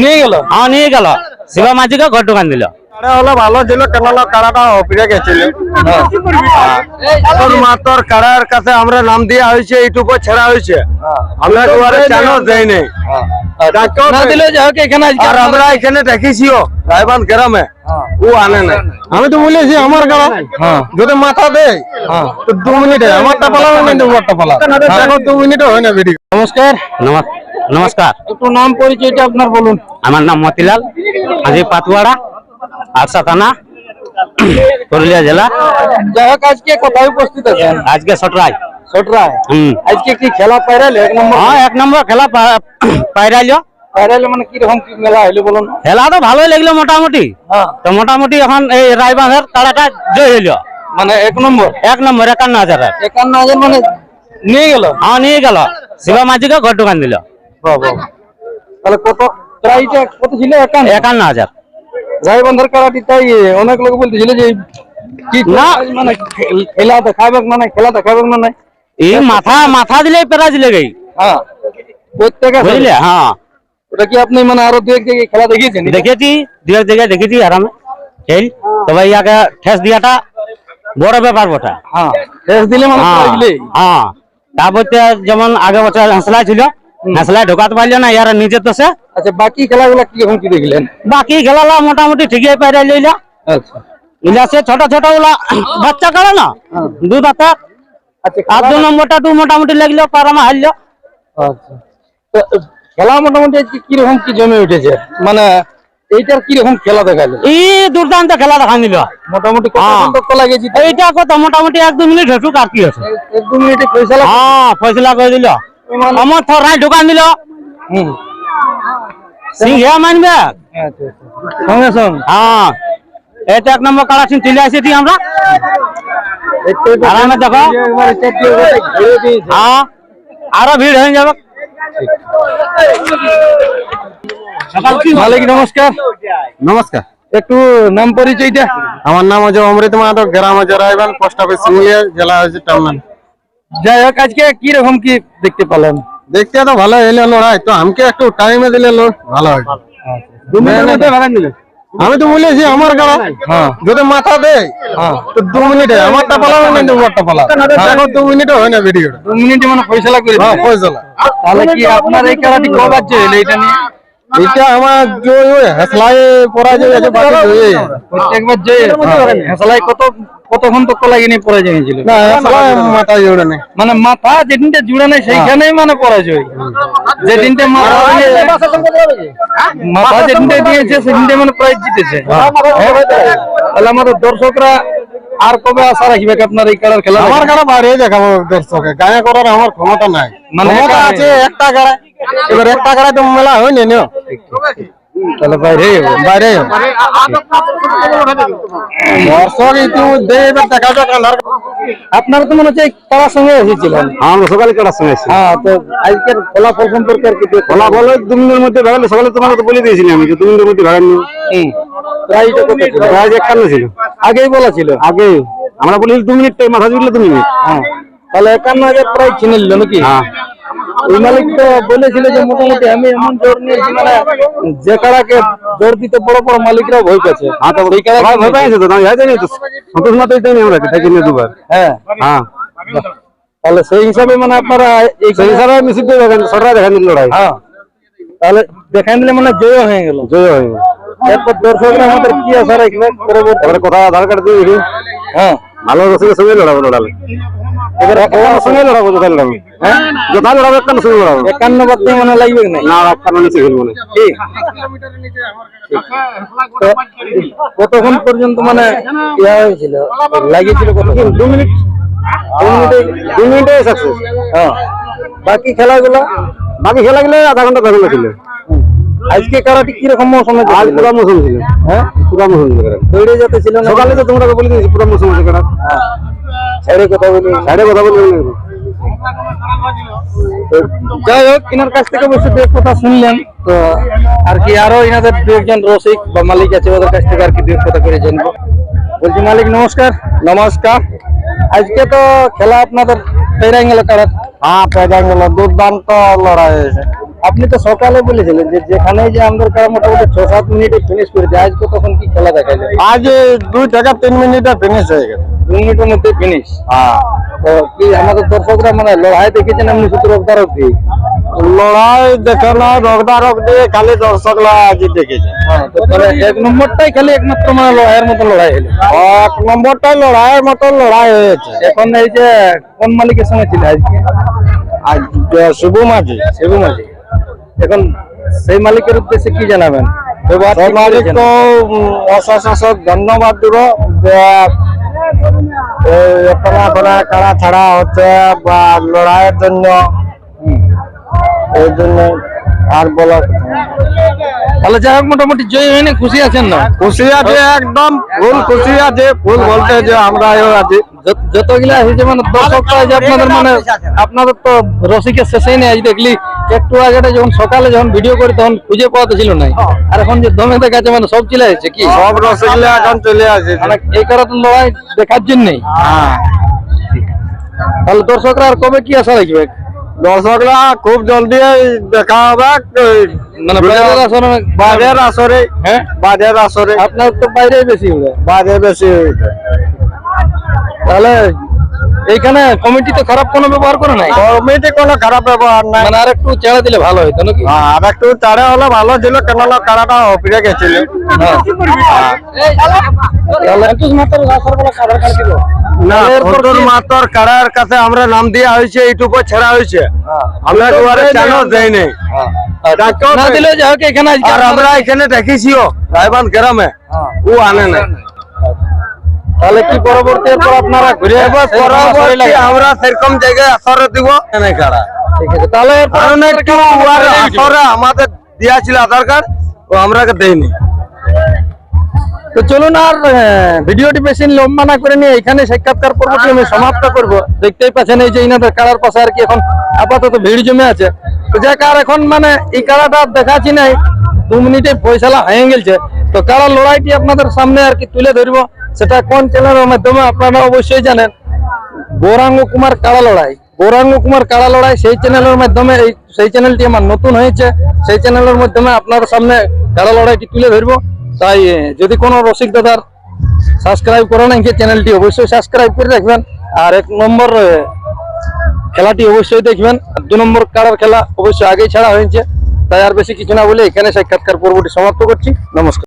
নিয়ে গেল? হ্যাঁ নিয়ে গেল, শিবা মাঝিকে ঘর ঢুকান দিল। হলে ভালো ছিল, কেন কাড়াটা ফিরে গেছিল। মাত্র কাড়ার কাছে আমরা নাম দেওয়া হয়েছে, এইটুকু ছেড়া হয়েছে, আমরা একেবারে চান্স দেই নাই। আর আমরা এখানে দেখেছিও রায়বান গ্রামে, ও আনে না। আমি তো বলেছি আমার কাড়া যদি মাথা দেয় তো 2 মিনিটে আমারটা পালাবে না, ওরটা পালা, এখন 2 মিনিটে হয় না ভিডিও। নমস্কার। নমস্কার। একটু নাম পরিচয়টা আপনার বলুন। আমার নাম মতিলাল, হাজি পাতুয়াড়া, আরসা থানা, পুরুলিয়া জেলা। যাই হোক, আজকে কোথায় উপস্থিত আছেন? আজকে সটরায়। আজকে কি খেলা পাইরাইল? 1 নম্বর। হ্যাঁ 1 নম্বর খেলা পাইরাইল। মানে কিরকম কি মেলা হইলো বলুন? খেলা তো ভালোই লাগলো মোটামুটি। তো মোটামুটি এখন এই রায়বাঁধের কাড়াটা জয় হইল। মানে 1 নম্বর 51,000। 51,000 মানে নিয়ে গেল? হ্যাঁ নিয়ে গেল, শিবা মাঝিকে ঘর ঢুকান দিল। তাহলে কত প্রাইসটা কত ছিল? 51,000। রায়বাঁধের কাড়াটি তাই অনেক লোক বলতেছিল যে কি না, মানে খেলা দেখাবে না, খেলা দেখাবে না। এই মাথা দিলে প্রাইজ লেগেই। হ্যাঁ প্রত্যেকে বুঝলে? হ্যাঁ। ওটা কি আপনি মানে আরো 2 জায়গায় খেলা দেখিয়েছেন? দেখেছি, 2 জায়গায় দেখেছি আরামে খেল। তবে ইয়াকে ঠেস দিয়াটা বড় ব্যাপার বটা। হ্যাঁ ঠেস দিলে মানে হ্যাঁ। তারপর যেমন আগে বছর হাসলাই ছিল, হাসলাই ঢোকাতে পারলো না, ইয়ার নিজের তো সে। আচ্ছা, বাকি খেলাগুলো কিরকম কি দেখলেন? বাকি খেলালা মোটামুটি ঠিকই পাইরাই লইলা। আচ্ছা, ইলা সে ছোট ছোট ওলা বাচ্চা কাড়া না, 2 দাঁতা। আচ্ছা, আর 2 নম্বরটা মোটামুটি লাগলো, পারামা হারলো। আচ্ছা, তো খেলা মোটামুটি আজকে কিরকম কি জমে উঠেছে? মানে এইটার কিরকম খেলা দেখালো? এই দুর্দান্ত খেলা দেখা নিল মোটামুটি কত লাগেছে? এইটা কত মোটামুটি 1-2 মিনিট হেঁটুক আর কি আছে। 1-2 মিনিটে ফয়সালা? হ্যাঁ ফয়সালা করে দিল। আমার থরাই ঢুকান দিল। সিংহে মানবে। আচ্ছা, সঙ্গে সঙ্গে। হ্যাঁ এটা 1 নম্বর কাড়া সিং চলে আসেছি আমরা। আরামে দেখো। হ্যাঁ আরো ভিড় হয়ে যাবে। মালিক নমস্কার। নমস্কার। একটু নাম পরিচয়টা? আমার নাম হচ্ছে অমৃত মাহাতো, গ্রাম হচ্ছে রায়বান, পোস্ট অফিস সিঙ্গুলিয়া, জেলা হচ্ছে টাউন। যাই হোক, আজকে কিরকম কি দেখতে পেলেন? দেখতে তো ভালো হইলো লড়াই, তো আমাকে একটু টাইমে দিলে ভালো হয়। 2 মিনিটের মধ্যে ভাগান দিলে? আমি তো বলেছি আমার কাড়া যদি মাথা দেয় তো 2 মিনিটে আমারটা পালাবে না, ওরটা পালাবে, এখন 2 মিনিটে হয় না ভিডিও। 2 মিনিটে মানে ফয়সালা করে? হ্যাঁ ফয়সালা। তাহলে কি আপনার এই খেলাটি কবার জয় হলো এটা নিয়ে? এটা আমার জয় হেসলাই পরাজয় আছে, বাকি জয় প্রত্যেকবার জয়। হেসলাই কতক্ষণ তো লাগেনি পরাজয় হয়েছিল? না হেসলাই মাথা জোড়ে নেই, মানে মাথা যেদিনটা জুড়ে নেই সেইখানেই মানে পরাজয়। যেদিনটা মাথা যেদিনটা দিয়েছে সেদিনটা মানে প্রাইজ জিতেছে। তাহলে আমাদের দর্শকরা আর কবে আশা রাখবে আপনার এই খেলার? আমার কাড়া বাইরে দেখাবো দর্শকে, গায়ে করার আমার ক্ষমতা নাই। মানে ক্ষমতা আছে একটা গাড়ায়, এবার একটা গাড়ায় তো মেলা হয়নি। তাহলে বাইরে দর্শক ইতিমধ্যে এবার দেখা যাক। আপনারা তো মনে হচ্ছে খেলার সঙ্গে এসেছিলেন? আমরা সকালে কাটার সঙ্গে এসেছি। হ্যাঁ, তো আজকের ফলাফল সম্পর্কে আর কি? ফলাফল 2 মিনিটের মধ্যে ভাগালে, সকালে তোমাকে তো বলে দিয়েছিলাম আমি যে 2 মিনিটের মধ্যে ভাগানো। প্রাইজটা কত ছিল? প্রাইজ 51 ছিল। আগেই বলা ছিল? আগে আমরা বলি 2 মিনিট মাথা জুড়লে 2 মিনিট। হ্যাঁ, তাহলে 51,000 প্রাইজ ছিনে নিল নাকি? হ্যাঁ। ওই মালিক তো বলেছিল যে মোটামুটি আমি এমন জোর নিয়েছি, মানে যে কাড়াকে জোর দিতে বড় বড় মালিকরা ভয় পেয়েছে। হ্যাঁ তো সেই কাড়া ভয় পাইছে তো, আমি জানি তো সন্তোষ মাত্রই তাই আমরা থাকি না 2 বার। হ্যাঁ হ্যাঁ, তাহলে সেই হিসাবে মানে আপনারা সেই হিসাবে মিছিল দেখেন, সররা দেখেন লড়াই। হ্যাঁ, তাহলে দেখাই দিলে মানে জয় হয়ে গেল। জয় হয়ে গেল। এরপর দর্শকরা আমাদের কি আশা রাখবে পরবর্তী? কথা আধার কার্ড দিয়ে দেখি। হ্যাঁ, ভালো রসিকের সঙ্গে লড়ালে এবার একান্ন সঙ্গে লড়াবো, কোথায় লড়াবো? হ্যাঁ কোথায় লড়াবো? 51 সঙ্গে লড়াবো। 51 বাদ দিয়ে মানে লাগবে না? না 51 নিচে খেলবো না। কতক্ষণ পর্যন্ত মানে ইয়া হয়েছিল, লাগিয়েছিল? 2 মিনিট। 2 মিনিটে সাকসেস। হ্যাঁ, বাকি খেলাগুলো আধা ঘন্টা ছিল। আজকে কারাটি কিরকম মৌসুমে? আজ পুরা মৌসুম ছিল। হ্যাঁ পুরা মৌসুম ছিল। দৌড়ে যেতে ছিল না? সকালে তো তোমরা বলে দিয়েছি পুরা মৌসুম আছে কারা। সাইডে কথা বলি। যাই হোক, এনার কাছ থেকে অবশ্য 2 কথা শুনলেন, তো আর কি আরো এনাদের 2 রসিক বা মালিক আছে, ওদের কাছ থেকে আর কি 2 কথা করে জানবো। বলছি মালিক নমস্কার। নমস্কার। আজকে তো খেলা আপনাদের পেরাই গেল কারা? হ্যাঁ পেরাই গেল, দুর্দান্ত লড়াই হয়েছে। আপনি তো সকালে বলেছিলেন যে যেখানে যে আমাদের কারা মোটামুটি 6-7 মিনিটে ফিনিশ করে দেয়, আজকে তখন কি খেলা দেখা যায়? আজ 2 থেকে 3 মিনিটে ফিনিশ হয়ে গেছে। 2 মিনিটের মধ্যে ফিনিশ। হ্যাঁ, তো কি আমাদের দর্শকরা মানে লড়াই দেখেছেন এমনি শুধু রক্তারক্তি? লড়াই দেখে না, রগদারগ দিয়ে খালি দর্শকরা আজ দেখেছে। হ্যাঁ, তো তাহলে 1 নম্বরটাই খালি একমাত্র মানে লড়াইয়ের মতো লড়াই হলো। 1 নম্বরটাই লড়াইয়ের মতো লড়াই হয়েছে। এখন এই যে কোন মালিকের সঙ্গে ছিল আজকে? আজ শুভ মাঝি। শিবু মাঝি। এখন সেই মালিকের উদ্দেশ্যে কি জানাবেন? সেই মালিক তো অশেষ ধন্যবাদ দিব যে এখানে কারা ছাড়া হচ্ছে বা লড়াইয়ের জন্য, এই জন্য আর বলা তাহলে যাই হোক মোটামুটি জয় হয়নি, খুশি আছেন না? খুশি আছে, একদম ফুল খুশি আছে। ফুল বলতে যে আমরা আছি যতগুলা হয়েছে মানে দর্শকরা যে আপনাদের মানে আপনাদের তো রসিকের শেষেই নেই। আজ দেখলি একটু আগে যখন সকালে যখন ভিডিও করি তখন খুঁজে পাওয়াতে ছিল না, আর এখন যে দমে দেখাচ্ছে মানে সব চলে আসছে কি সব রসগোল্লা এখন চলে আসে। মানে এই কারণে তো লড়াই দেখার জন্যই। হ্যাঁ, তাহলে দর্শকরা আর কবে কি আশা রাখবে? দর্শকরা খুব জলদি দেখা হবে মানে বাইরের আসরে? বাজের আসরে। হ্যাঁ, বাজের আসরে আপনার তো বাইরে বেশি হবে। বাজে বেশি হয়েছে। তাহলে এইখানে কমিটি তো খারাপ কোনো ব্যবহার করে নাই, কমিটি কোনো খারাপ ব্যবহার নাই। মানে আর একটু ছেড়ে দিলে ভালো হইতো নাকি? আর একটু চারে হলে ভালো ছিল, কেননা কারাটা ফিরে গেছিল। না, ফটোর মাতর কারার কাছে আমরা নাম দেওয়া হয়েছে, এইটুকু ছেড়া হয়েছে। আমরা দুয়ারে চানো দেয় নাই। না দিলে যাই হোক এখানে আজকে আর আমরা এখানে দেখেছিও রায়বান্ধ গ্রামে, ও আনে নাই। তাহলে কি পরবর্তী এরপর আপনারা ঘুরে এবার পরবর্তী আমরা সেরকম জায়গায় আসরে দিব নাই কারা। ঠিক আছে, তাহলে কারণ একটু উহার আসরে আমাদের দেওয়া ছিল আধার কার্ড, ও আমরাকে দেয়নি। তো চলুন আর ভিডিওটি বেশি লম্বা না করে নিয়ে এখানে সাক্ষাৎকার পর্বটি আমি সমাপ্ত করব। দেখতেই পাচ্ছেন এই যে ইনাদের কারার পাশে আর কি এখন আপাতত ভিড় জমে আছে। তো যে কার এখন মানে এই কারাটা দেখাচ্ছি নাই, 2 মিনিটে ফয়সালা হয়ে গেছে। তো কারার লড়াইটি আপনাদের সামনে আর কি তুলে ধরবো, সেটা কোন চ্যানেলের মাধ্যমে আপনারা অবশ্যই জানেন। গৌরাঙ্গ কুমার কারা লড়াই, গৌরাঙ্গ কুমার কারা লড়াই সেই চ্যানেলের মাধ্যমে, সেই চ্যানেলটি আমার নতুন হয়েছে, সেই চ্যানেলের মাধ্যমে আপনার সামনে কারা লড়াইটি তুলে ধরবো। তাই যদি কোনো রসিক দাদার সাবস্ক্রাইব করে নাকি চ্যানেলটি অবশ্যই সাবস্ক্রাইব করে রাখবেন। আর 1 নম্বর খেলাটি অবশ্যই দেখবেন। 2 নম্বর কারার খেলা অবশ্যই আগেই ছাড়া হয়েছে। তাই আর বেশি কিছু না বলে এখানে সাক্ষাৎকার পর্বটি সমাপ্ত করছি। নমস্কার।